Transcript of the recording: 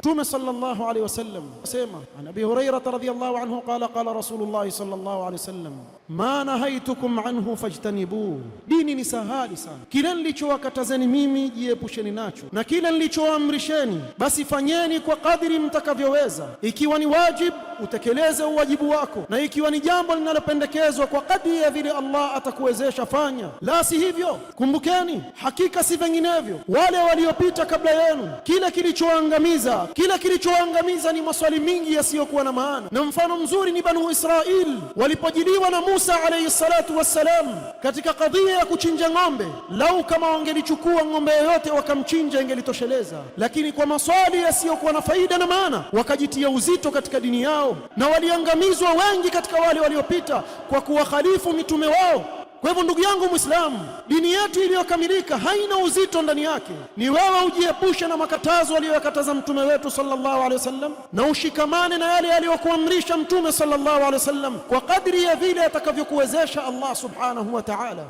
Mtume sallallahu alayhi wasallam asema, an Abi Hurairah radhiyallahu anhu qala Rasulullah sallallahu alayhi wasallam, ma nahaitukum anhu fajtanibuhu. Dini ni sahali sana. Kila nilichowakatazeni mimi jiepusheni nacho, na kila nilichoamrisheni basi fanyeni kwa kadiri mtakavyoweza. Ikiwa ni wajib, utekeleze uwajibu wako, na ikiwa ni jambo linalopendekezwa kwa kadiri ya vile Allah atakuwezesha fanya, la si hivyo kumbukeni, hakika si vinginevyo wale waliopita kabla yenu, kila kilichoangamiza ni maswali mingi yasiyokuwa na maana. Na mfano mzuri ni Banu Israil walipojiliwa na Musa alayhi salatu wassalam katika kadhia ya kuchinja ng'ombe. Lau kama wangelichukua ng'ombe yoyote wakamchinja ingelitosheleza, lakini kwa maswali yasiyokuwa na faida na maana wakajitia uzito katika dini yao, na waliangamizwa wengi katika wale waliopita kwa kuwakhalifu mitume wao. Kwa hivyo ndugu yangu Muislamu, dini yetu iliyokamilika haina uzito ndani yake. Ni wewe ujiepushe na makatazo aliyokataza mtume wetu sallallahu alaihi wasallam, na ushikamane na yale aliyokuamrisha mtume sallallahu alaihi wasallam kwa kadri ya vile atakavyokuwezesha Allah subhanahu wa ta'ala.